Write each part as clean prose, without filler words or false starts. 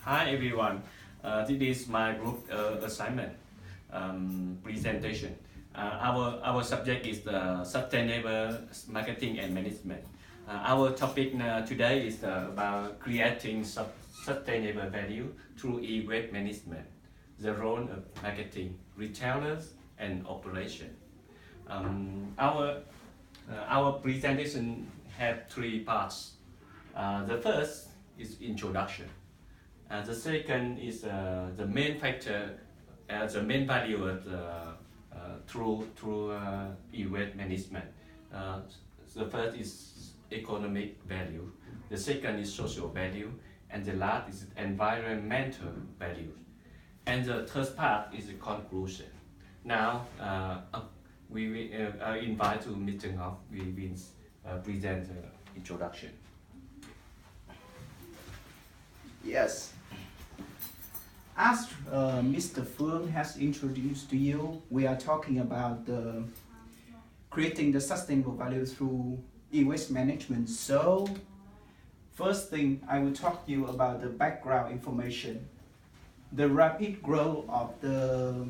Hi everyone, this is my group assignment presentation. Our subject is the sustainable marketing and management. Our topic today is about creating sustainable value through e-waste management, the role of marketing, retailers and operation. Our presentation have three parts. The first is introduction. The second is the main factor, the main value of through e-waste management. The first is economic value, the second is social value, and the last is environmental value. And the third part is the conclusion. Now, I invite to Mr. Ngọc. We will present the introduction. Yes. As Mr. Phương has introduced to you, we are talking about creating the sustainable value through e-waste management. So, first thing I will talk to you about the background information. The rapid growth of the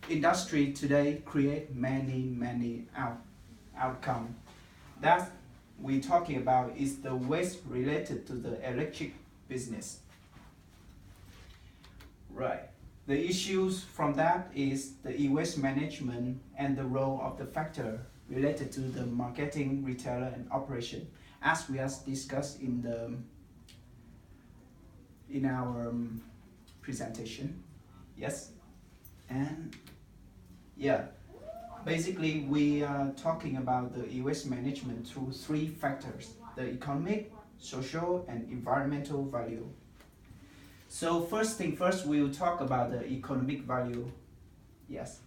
industry today create many outcomes. That we're talking about is the waste related to the electric business. Right. The issues from that is the e-waste management and the role of the factor related to the marketing, retailer, and operation, as we have discussed in our presentation. Yes. And yeah, basically we are talking about the e-waste management through three factors: the economic, social, and environmental value. So first thing first, we will talk about the economic value. Yes.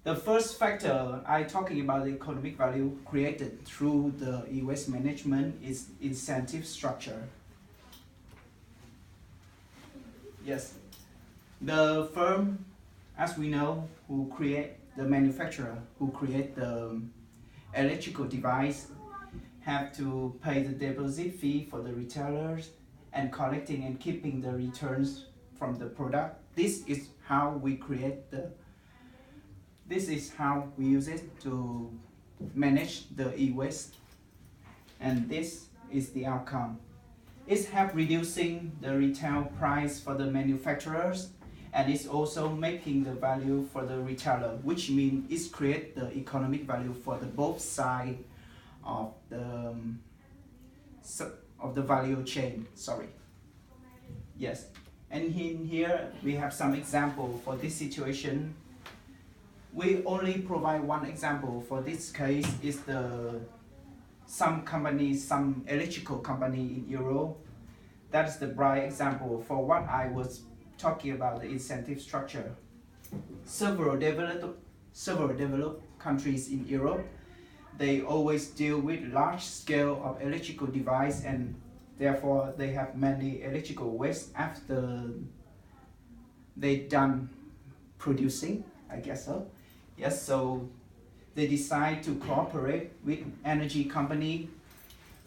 The first factor I talking about the economic value created through the e-waste management is incentive structure. Yes. The firm, as we know, who create the manufacturer who create the electrical device have to pay the deposit fee for the retailers and collecting and keeping the returns from the product. This is how we use it to manage the e-waste, and this is the outcome. It's help reducing the retail price for the manufacturers, and it's also making the value for the retailer, which means it's create the economic value for the both side of the value chain. Sorry. Yes. And in here we have some example for this situation. We only provide one example. For this case is some electrical company in Europe. That is the bright example for what I was talking about, the incentive structure. Several developed countries in Europe, they always deal with large scale of electrical device, and therefore they have many electrical waste after they done producing, I guess so. Yes, so they decide to cooperate with energy company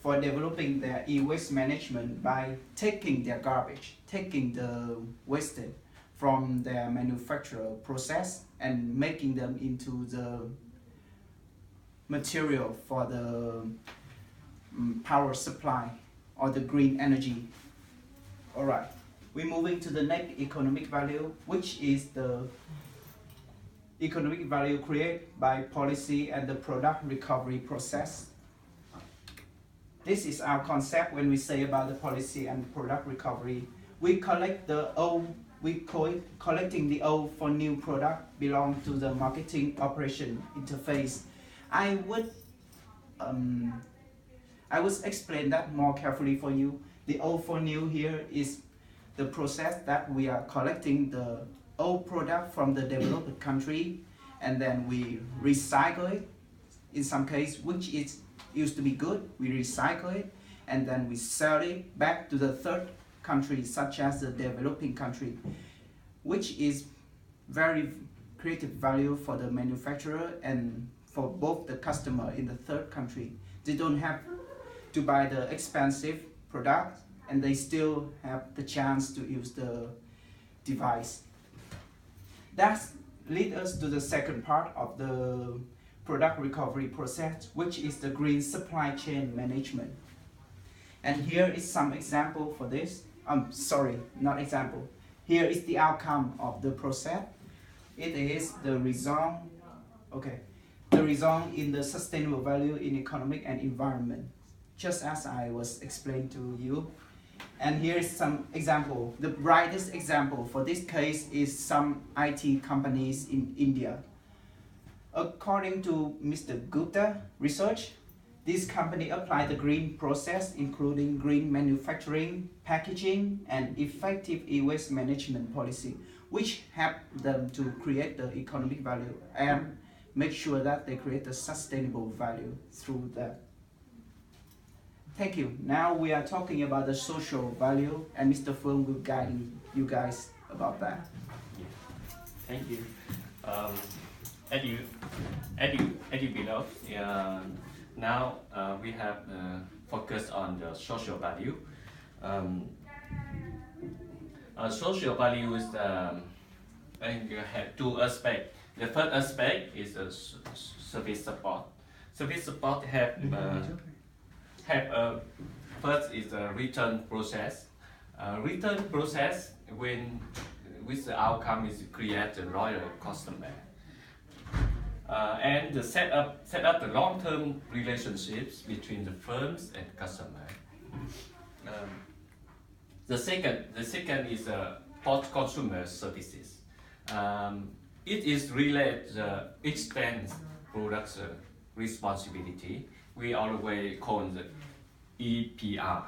for developing their e-waste management by taking their garbage, taking the waste from their manufacturer process and making them into the material for the power supply or the green energy. Alright, we're moving to the next economic value, which is the economic value created by policy and the product recovery process. This is our concept when we say about the policy and product recovery. We collect the old, collecting the old for new product belong to the marketing operation interface. I would explain that more carefully for you. The old for new here is the process that we are collecting the old product from the developed country, and then we recycle it. In some case, which is used to be good, we recycle it, and then we sell it back to the third country, such as the developing country, which is very creative value for the manufacturer and for both the customer in the third country. They don't have to buy the expensive product and they still have the chance to use the device. That leads us to the second part of the product recovery process, which is the green supply chain management. And here is some example for this. Sorry, not example. Here is the outcome of the process. It is the result. Okay, the result in the sustainable value in economic and environment, just as I was explained to you. And here is some example. The brightest example for this case is some IT companies in India. According to Mr. Gupta research, this company applied the green process, including green manufacturing, packaging, and effective e-waste management policy, which helped them to create the economic value and make sure that they create a sustainable value through that. Thank you. Now we are talking about the social value, and Mr. Phương will guide you guys about that. Thank you. As you below, now we have focused on the social value. Social value is you have two aspects. The first aspect is the service support. Service support first is the return process. Return process with the outcome is to create a loyal customer. And the set up the long-term relationships between the firms and customer. The second is post-consumer services. It is related the expense production responsibility. We always call the EPR.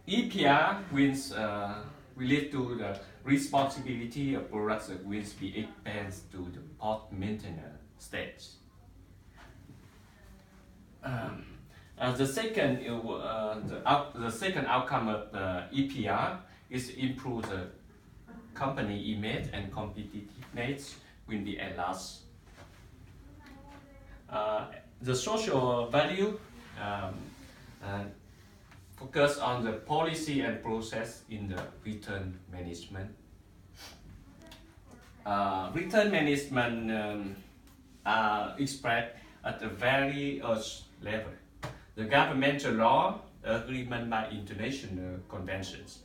EPR means relate to the responsibility of products that will be expensed to the post-maintenance stage. The second outcome of the EPR is improve the company image and competitiveness will be enlarged. The social value focus on the policy and process in the return management. Return management are expressed at a very early level. The governmental law, agreement by international conventions,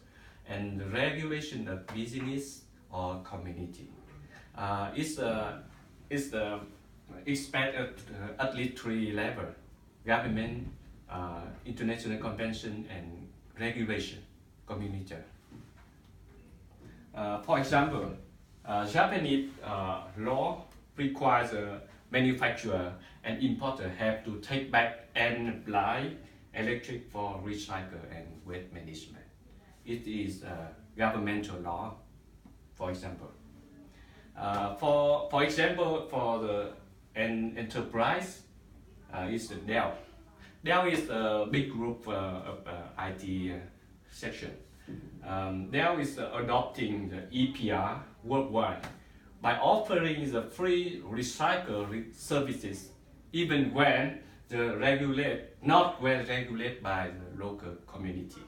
and the regulation of business or community. It's expected at least three levels: government, international convention, and regulation, community. For example, Japanese law requires a manufacturer and importer have to take back and apply electric for recycle and waste management. It is governmental law, for example. For example, for the enterprise, is the Dell. Dell is a big group of IT section. Dell is adopting the EPR worldwide by offering the free recycle services, even when not well regulated by the local community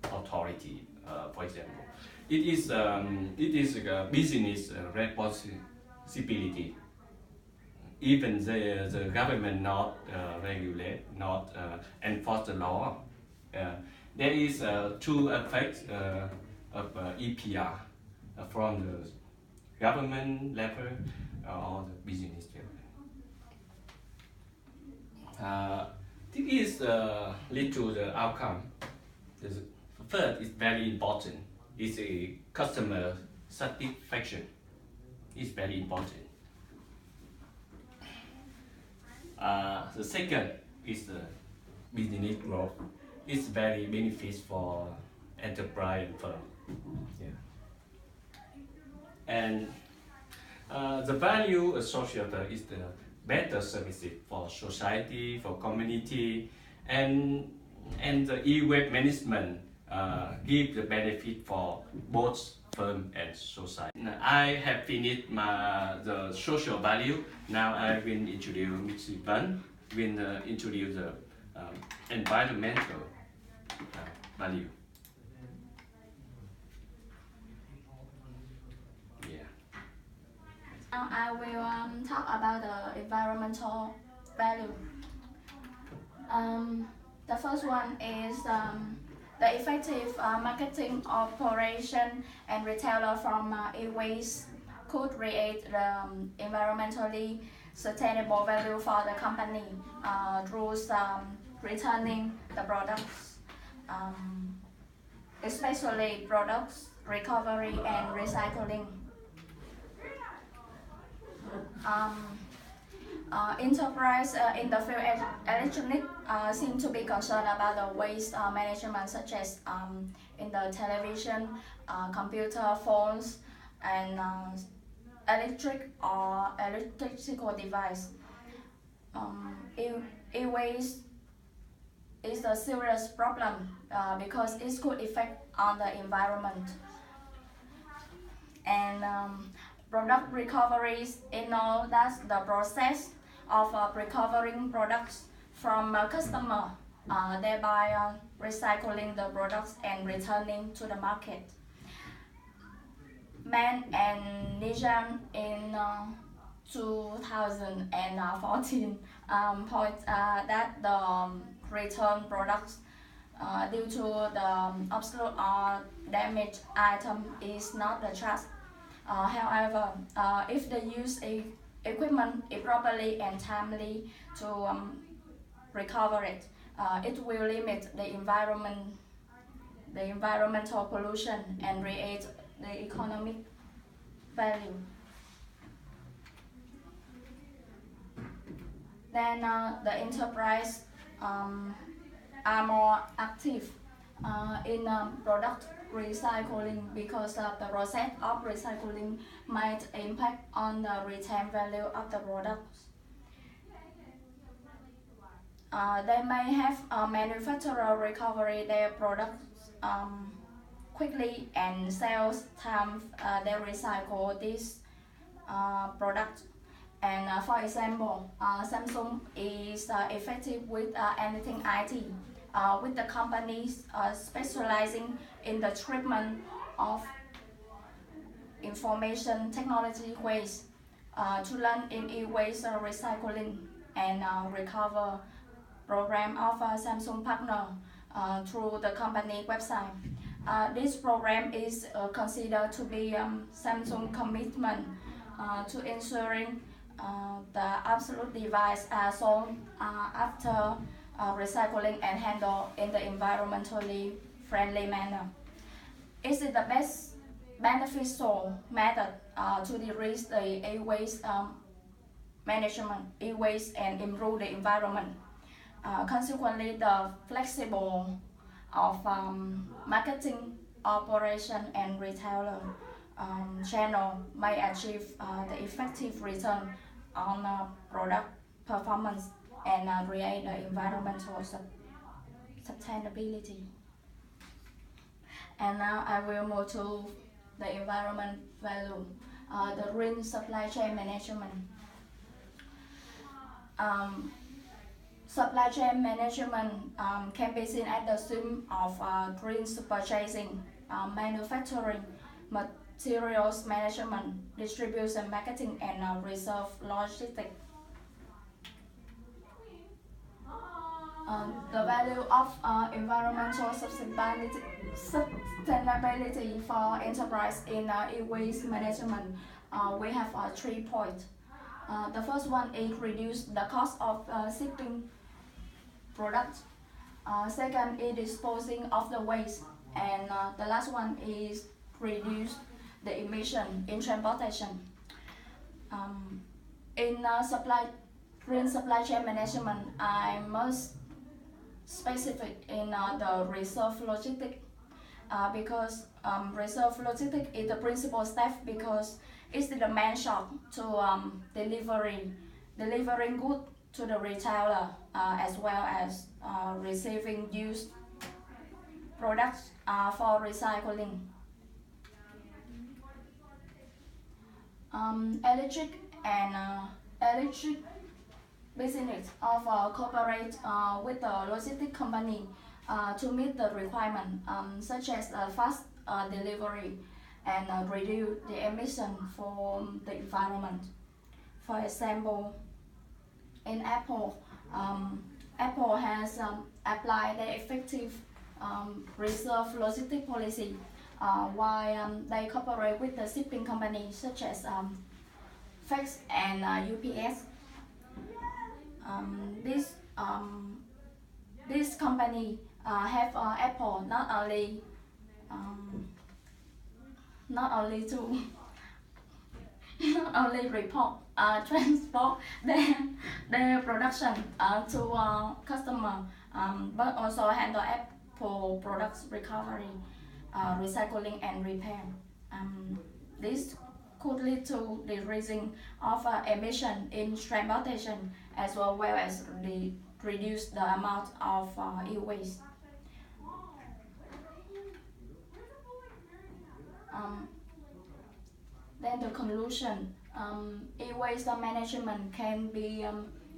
authority, for example. It is a business responsibility. Even the government not regulate, not enforce the law. There is two effects of EPR from the government level or the business level. This lead to the outcome. The third is very important. It's a customer satisfaction. It's very important. The second is the business growth. It's very beneficial for enterprise and firm. Yeah. And the value associated is the better services for society, for community, and the e-waste management give the benefit for both firm and society. I have finished the social value. Now I will introduce Mr. Van will introduce the environmental value. Yeah. Now I will talk about the environmental value. The first one is the effective marketing operation and retailer from e-waste could create the environmentally sustainable value for the company through returning the products, especially products recovery and recycling. Enterprise in the field electronic seem to be concerned about the waste management, such as in the television, computer, phones, and electric or electrical device. E-waste is a serious problem because it could affect on the environment. And product recoveries, that's the process of recovering products from a customer, thereby recycling the products and returning to the market. Mann and Nijam in 2014 point that the return products due to the obsolete or damaged item is not the trust. However, if the use equipment is properly and timely to recover it, it will limit the environmental pollution and create the economic value. Then the enterprise are more active in product recycling because the process of recycling might impact on the return value of the products. They may have a manufacturer recovery their products quickly and sales time they recycle these products. And for example, Samsung is effective with anything IT, with the companies specializing in the treatment of information technology waste to learn in e-waste recycling and recover program of Samsung partner through the company website. This program is considered to be Samsung commitment to ensuring the absolute device are sold after recycling and handled in the environmentally friendly manner. Is it the best beneficial method to decrease the e-waste management, e-waste, and improve the environment? Consequently, the flexible of marketing operation and retailer channel may achieve the effective return on product performance and create the environmental sustainability. And now I will move to the environment value, the green supply chain management. Supply chain management can be seen as the theme of green purchasing, manufacturing, materials management, distribution, marketing, and reserve logistics. The value of environmental sustainability for enterprise in e-waste management, we have 3 points. The first one is reduce the cost of shipping products. Second is disposing of the waste, and the last one is reduce the emission in transportation. In green supply chain management, I must specific in the reserve logistics because reserve logistics is the principal step because it's the main shop to delivering goods to the retailer as well as receiving used products for recycling. Electric business of cooperate with the logistic company to meet the requirement such as fast delivery and reduce the emission for the environment. For example, in Apple, Apple has applied the effective reserve logistic policy while they cooperate with the shipping companies such as FedEx and UPS. This company have Apple not only to not only report transport their production to customer, but also handle Apple products recovery, recycling and repair. This could lead to decreasing of emission in transportation as well as reduce the amount of e-waste. Then the conclusion, e-waste management can be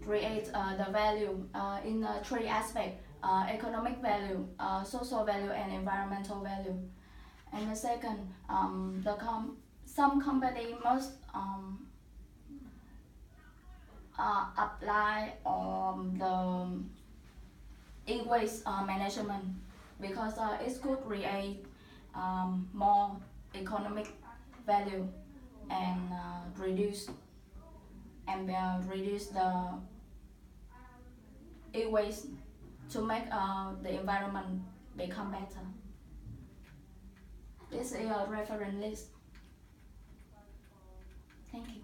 create the value in three aspects: economic value, social value, and environmental value. And the second, some company must apply the e-waste management because it could create more economic value and reduce the e-waste to make the environment become better. This is a reference list. Thank you.